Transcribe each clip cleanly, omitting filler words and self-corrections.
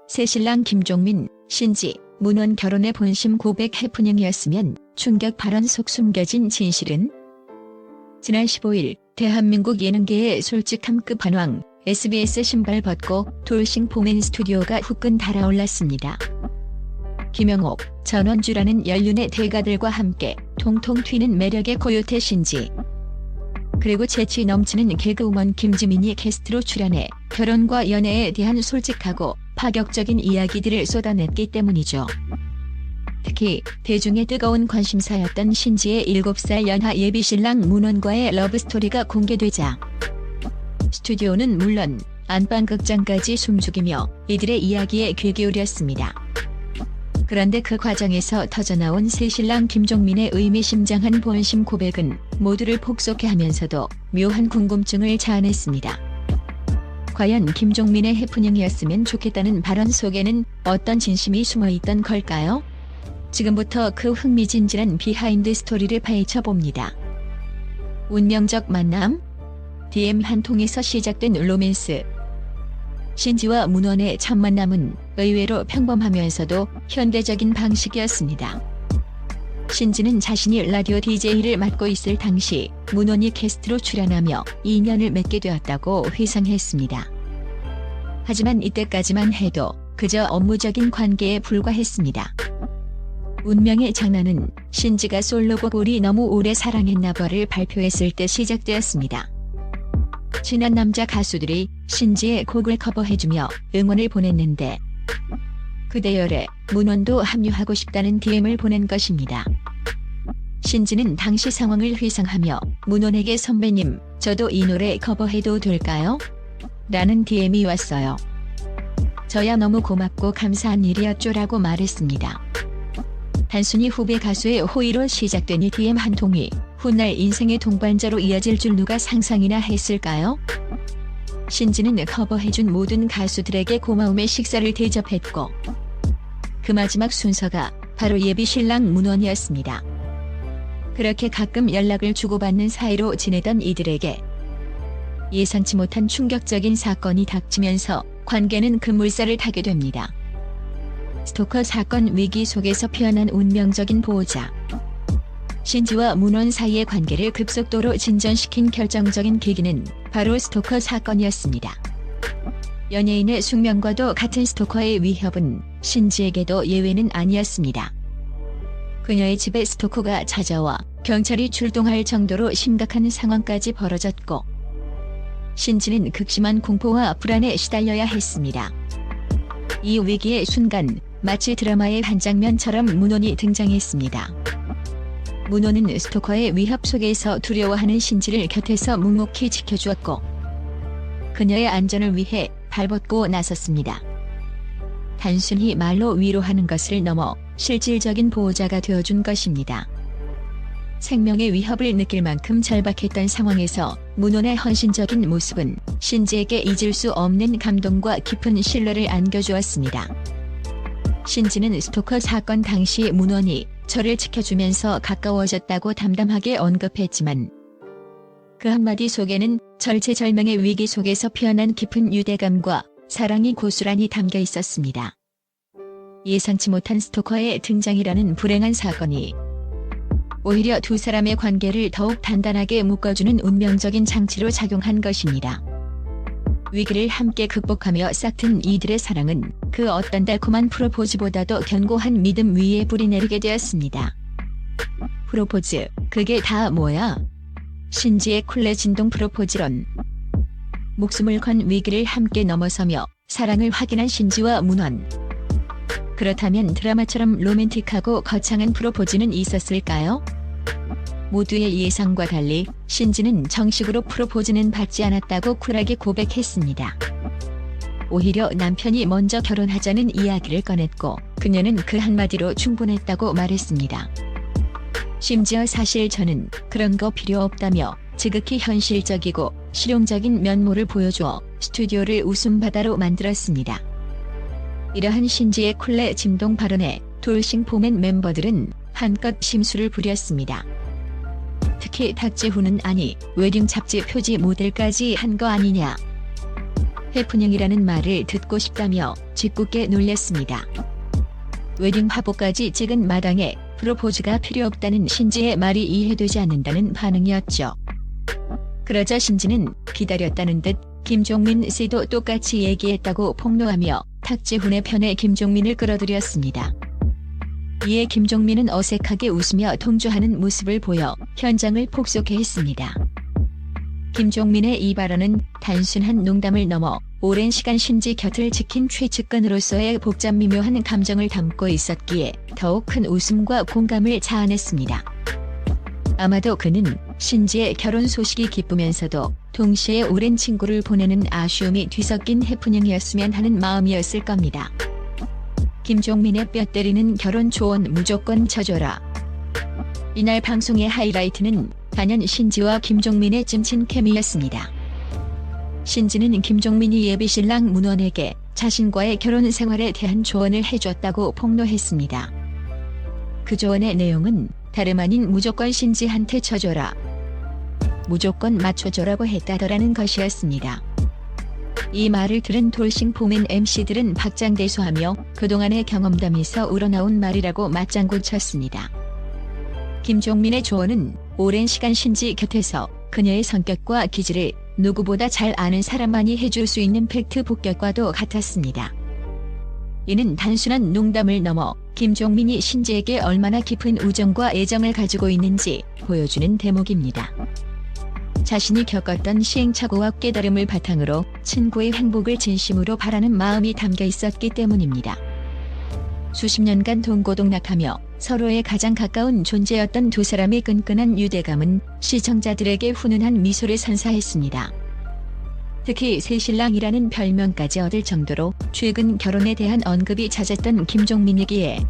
새신랑 김종민, 신지, 문원 결혼의 본심 고백 해프닝이었으면 충격 발언 속 숨겨진 진실은? 지난 15일 대한민국 예능계의 솔직함 끝판왕 SBS 신발 벗고 돌싱 포맨 스튜디오가 후끈 달아올랐습니다. 김영옥, 전원주라는 연륜의 대가들과 함께 통통 튀는 매력의 고요태 신지, 그리고 재치 넘치는 개그우먼 김지민이 게스트로 출연해 결혼과 연애에 대한 솔직하고 파격적인 이야기들을 쏟아냈기 때문이죠. 특히 대중의 뜨거운 관심사였던 신지의 7살 연하 예비신랑 문원과의 러브스토리가 공개되자 스튜디오는 물론 안방극장까지 숨죽이며 이들의 이야기에 귀 기울였습니다. 그런데 그 과정에서 터져나온 새신랑 김종민의 의미심장한 본심 고백은 모두를 폭소케 하면서도 묘한 궁금증을 자아냈습니다. 과연 김종민의 해프닝이었으면 좋겠다는 발언 속에는 어떤 진심이 숨어있던 걸까요? 지금부터 그 흥미진진한 비하인드 스토리를 파헤쳐봅니다. 운명적 만남? DM 한 통에서 시작된 로맨스. 신지와 문원의 첫 만남은 의외로 평범하면서도 현대적인 방식이었습니다. 신지는 자신이 라디오 DJ를 맡고 있을 당시 문원이 게스트로 출연하며 인연을 맺게 되었다고 회상했습니다. 하지만 이때까지만 해도 그저 업무적인 관계에 불과했습니다. 운명의 장난은 신지가 솔로곡을 너무 오래 사랑했나봐를 발표했을 때 시작되었습니다. 친한 남자 가수들이 신지의 곡을 커버해주며 응원을 보냈는데 그 대열에 문원도 합류하고 싶다는 DM을 보낸 것입니다. 신지는 당시 상황을 회상하며 문원에게 선배님, 저도 이 노래 커버해도 될까요? 라는 DM이 왔어요. 저야 너무 고맙고 감사한 일이었죠라고 말했습니다. 단순히 후배 가수의 호의로 시작된 이 DM 한 통이 훗날 인생의 동반자로 이어질 줄 누가 상상이나 했을까요? 신지는 커버해준 모든 가수들에게 고마움의 식사를 대접했고 그 마지막 순서가 바로 예비신랑 문원이었습니다. 그렇게 가끔 연락을 주고받는 사이로 지내던 이들에게 예상치 못한 충격적인 사건이 닥치면서 관계는 급물살을 타게 됩니다. 스토커 사건 위기 속에서 피어난 운명적인 보호자. 신지와 문원 사이의 관계를 급속도로 진전시킨 결정적인 계기는 바로 스토커 사건이었습니다. 연예인의 숙명과도 같은 스토커의 위협은 신지에게도 예외는 아니었습니다. 그녀의 집에 스토커가 찾아와 경찰이 출동할 정도로 심각한 상황까지 벌어졌고 신지는 극심한 공포와 불안에 시달려야 했습니다. 이 위기의 순간 마치 드라마의 한 장면처럼 문원이 등장했습니다. 문원은 스토커의 위협 속에서 두려워하는 신지를 곁에서 묵묵히 지켜주었고 그녀의 안전을 위해 발벗고 나섰습니다. 단순히 말로 위로하는 것을 넘어 실질적인 보호자가 되어준 것입니다. 생명의 위협을 느낄 만큼 절박했던 상황에서 문원의 헌신적인 모습은 신지에게 잊을 수 없는 감동과 깊은 신뢰를 안겨주었습니다. 신지는 스토커 사건 당시 문원이 저를 지켜주면서 가까워졌다고 담담하게 언급했지만 그 한마디 속에는 절체절명의 위기 속에서 피어난 깊은 유대감과 사랑이 고스란히 담겨 있었습니다. 예상치 못한 스토커의 등장이라는 불행한 사건이 오히려 두 사람의 관계를 더욱 단단하게 묶어주는 운명적인 장치로 작용한 것입니다. 위기를 함께 극복하며 싹튼 이들의 사랑은 그 어떤 달콤한 프로포즈보다도 견고한 믿음 위에 뿌리 내리게 되었습니다. 프로포즈, 그게 다 뭐야? 신지의 쿨레 진동 프로포즈론. 목숨을 건 위기를 함께 넘어서며 사랑을 확인한 신지와 문원. 그렇다면 드라마처럼 로맨틱하고 거창한 프로포즈는 있었을까요? 모두의 예상과 달리 신지는 정식으로 프로포즈는 받지 않았다고 쿨하게 고백했습니다. 오히려 남편이 먼저 결혼하자는 이야기를 꺼냈고 그녀는 그 한마디로 충분했다고 말했습니다. 심지어 사실 저는 그런 거 필요 없다며 지극히 현실적이고 실용적인 면모를 보여주어 스튜디오를 웃음바다로 만들었습니다. 이러한 신지의 쿨레 진동 발언에 돌싱 포맨 멤버들은 한껏 심술을 부렸습니다. 특히 닥지훈은 아니 웨딩 잡지 표지 모델까지 한 거 아니냐. 해프닝이라는 말을 듣고 싶다며 짓궂게 놀렸습니다. 웨딩 화보까지 찍은 마당에 프로포즈가 필요 없다는 신지의 말이 이해되지 않는다는 반응이었죠. 그러자 신지는 기다렸다는 듯 김종민 씨도 똑같이 얘기했다고 폭로하며 탁지훈의 편에 김종민을 끌어들였습니다. 이에 김종민은 어색하게 웃으며 동조하는 모습을 보여 현장을 폭소케 했습니다. 김종민의 이 발언은 단순한 농담을 넘어 오랜 시간 신지 곁을 지킨 최측근으로서의 복잡 미묘한 감정을 담고 있었기에 더욱 큰 웃음과 공감을 자아냈습니다. 아마도 그는 신지의 결혼 소식이 기쁘면서도 동시에 오랜 친구를 보내는 아쉬움이 뒤섞인 해프닝이었으면 하는 마음이었을 겁니다. 김종민의 뼈 때리는 결혼 조언 무조건 쳐줘라. 이날 방송의 하이라이트는 단연 신지와 김종민의 찜친 케미였습니다. 신지는 김종민이 예비신랑 문원에게 자신과의 결혼 생활에 대한 조언을 해줬다고 폭로했습니다. 그 조언의 내용은 다름 아닌 무조건 신지한테 쳐줘라. 무조건 맞춰줘라고 했다더라는 것이었습니다. 이 말을 들은 돌싱 포맨 MC들은 박장대소하며 그동안의 경험담에서 우러나온 말이라고 맞장구 쳤습니다. 김종민의 조언은 오랜 시간 신지 곁에서 그녀의 성격과 기질을 누구보다 잘 아는 사람만이 해줄 수 있는 팩트 폭격과도 같았습니다. 이는 단순한 농담을 넘어 김종민이 신지에게 얼마나 깊은 우정과 애정을 가지고 있는지 보여주는 대목입니다. 자신이 겪었던 시행착오와 깨달음을 바탕으로 친구의 행복을 진심으로 바라는 마음이 담겨 있었기 때문입니다. 수십 년간 동고동락하며 서로의 가장 가까운 존재였던 두 사람의 끈끈한 유대감은 시청자들에게 훈훈한 미소를 선사했습니다. 특히 새신랑이라는 별명까지 얻을 정도로 최근 결혼에 대한 언급이 잦았던 김종민이기에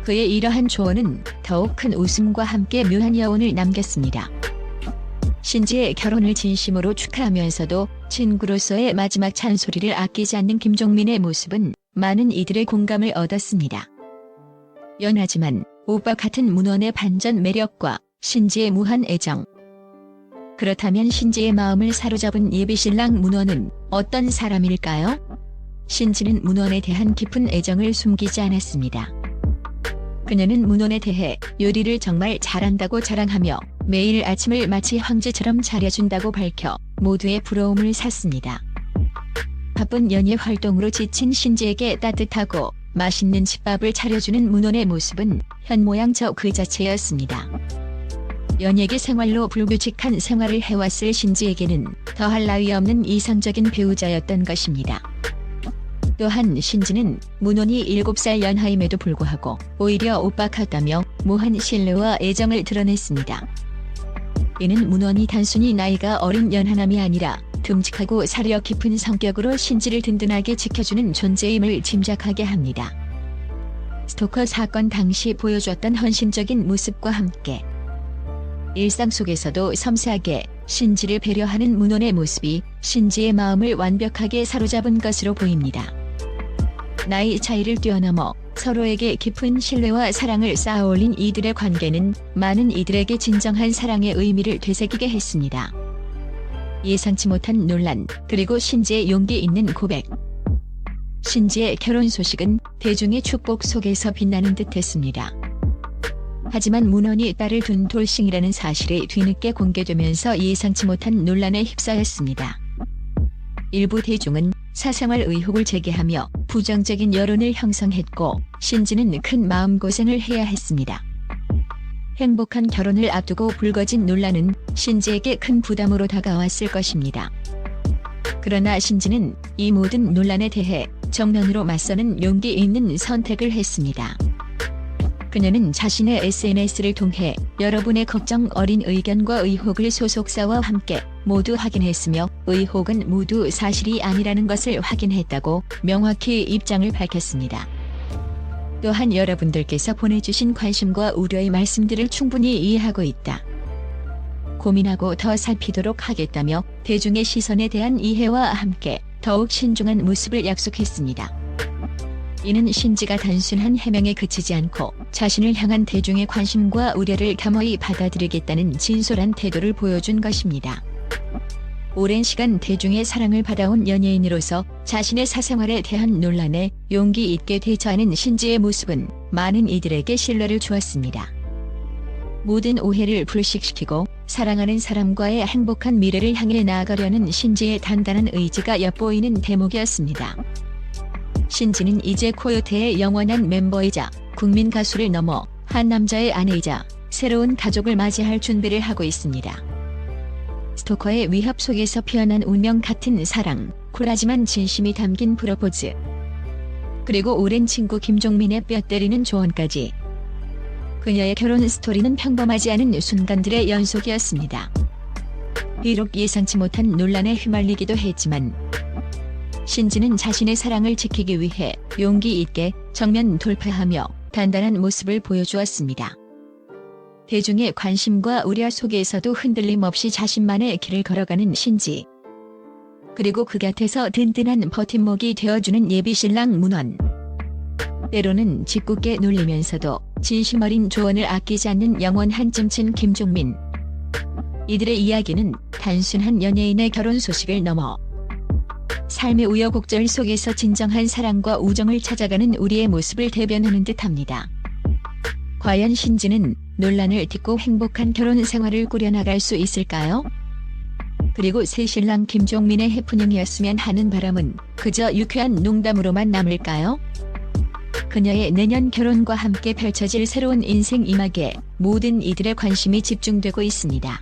그의 이러한 조언은 더욱 큰 웃음과 함께 묘한 여운을 남겼습니다. 신지의 결혼을 진심으로 축하하면서도 친구로서의 마지막 잔소리를 아끼지 않는 김종민의 모습은 많은 이들의 공감을 얻었습니다. 연하지만 오빠 같은 문원의 반전 매력과 신지의 무한 애정. 그렇다면 신지의 마음을 사로잡은 예비신랑 문원은 어떤 사람일까요? 신지는 문원에 대한 깊은 애정을 숨기지 않았습니다. 그녀는 문원에 대해 요리를 정말 잘한다고 자랑하며 매일 아침을 마치 황제처럼 차려준다고 밝혀 모두의 부러움을 샀습니다. 바쁜 연예 활동으로 지친 신지에게 따뜻하고 맛있는 집밥을 차려주는 문원의 모습은 현모양처 그 자체였습니다. 연예계 생활로 불규칙한 생활을 해왔을 신지에게는 더할 나위 없는 이상적인 배우자였던 것입니다. 또한 신지는 문원이 7살 연하임에도 불구하고 오히려 오빠 같다며 무한 신뢰와 애정을 드러냈습니다. 이는 문원이 단순히 나이가 어린 연하남이 아니라 듬직하고 사려 깊은 성격으로 신지를 든든하게 지켜주는 존재임을 짐작하게 합니다. 스토커 사건 당시 보여줬던 헌신적인 모습과 함께 일상 속에서도 섬세하게 신지를 배려하는 문원의 모습이 신지의 마음을 완벽하게 사로잡은 것으로 보입니다. 나이 차이를 뛰어넘어 서로에게 깊은 신뢰와 사랑을 쌓아올린 이들의 관계는 많은 이들에게 진정한 사랑의 의미를 되새기게 했습니다. 예상치 못한 논란, 그리고 신지의 용기 있는 고백. 신지의 결혼 소식은 대중의 축복 속에서 빛나는 듯했습니다. 하지만 문원이 딸을 둔 돌싱이라는 사실이 뒤늦게 공개되면서 예상치 못한 논란에 휩싸였습니다. 일부 대중은 사생활 의혹을 제기하며 부정적인 여론을 형성했고 신지는 큰 마음고생을 해야 했습니다. 행복한 결혼을 앞두고 불거진 논란은 신지에게 큰 부담으로 다가왔을 것입니다. 그러나 신지는 이 모든 논란에 대해 정면으로 맞서는 용기 있는 선택을 했습니다. 그녀는 자신의 SNS를 통해 여러분의 걱정 어린 의견과 의혹을 소속사와 함께 모두 확인했으며 의혹은 모두 사실이 아니라는 것을 확인했다고 명확히 입장을 밝혔습니다. 또한 여러분들께서 보내주신 관심과 우려의 말씀들을 충분히 이해하고 있다. 고민하고 더 살피도록 하겠다며 대중의 시선에 대한 이해와 함께 더욱 신중한 모습을 약속했습니다. 이는 신지가 단순한 해명에 그치지 않고 자신을 향한 대중의 관심과 우려를 겸허히 받아들이겠다는 진솔한 태도를 보여준 것입니다. 오랜 시간 대중의 사랑을 받아온 연예인으로서 자신의 사생활에 대한 논란에 용기 있게 대처하는 신지의 모습은 많은 이들에게 신뢰를 주었습니다. 모든 오해를 불식시키고 사랑하는 사람과의 행복한 미래를 향해 나아가려는 신지의 단단한 의지가 엿보이는 대목이었습니다. 신지는 이제 코요태의 영원한 멤버이자 국민 가수를 넘어 한 남자의 아내이자 새로운 가족을 맞이할 준비를 하고 있습니다. 스토커의 위협 속에서 피어난 운명 같은 사랑, 쿨하지만 진심이 담긴 프로포즈, 그리고 오랜 친구 김종민의 뼈 때리는 조언까지. 그녀의 결혼 스토리는 평범하지 않은 순간들의 연속이었습니다. 비록 예상치 못한 논란에 휘말리기도 했지만 신지는 자신의 사랑을 지키기 위해 용기 있게 정면 돌파하며 단단한 모습을 보여주었습니다. 대중의 관심과 우려 속에서도 흔들림 없이 자신만의 길을 걸어가는 신지. 그리고 그 곁에서 든든한 버팀목이 되어주는 예비신랑 문원. 때로는 짓궂게 놀리면서도 진심 어린 조언을 아끼지 않는 영원한 찜친 김종민. 이들의 이야기는 단순한 연예인의 결혼 소식을 넘어 삶의 우여곡절 속에서 진정한 사랑과 우정을 찾아가는 우리의 모습을 대변하는 듯합니다. 과연 신지는 논란을 딛고 행복한 결혼 생활을 꾸려나갈 수 있을까요? 그리고 새 신랑 김종민의 해프닝이었으면 하는 바람은 그저 유쾌한 농담으로만 남을까요? 그녀의 내년 결혼과 함께 펼쳐질 새로운 인생 이막에 모든 이들의 관심이 집중되고 있습니다.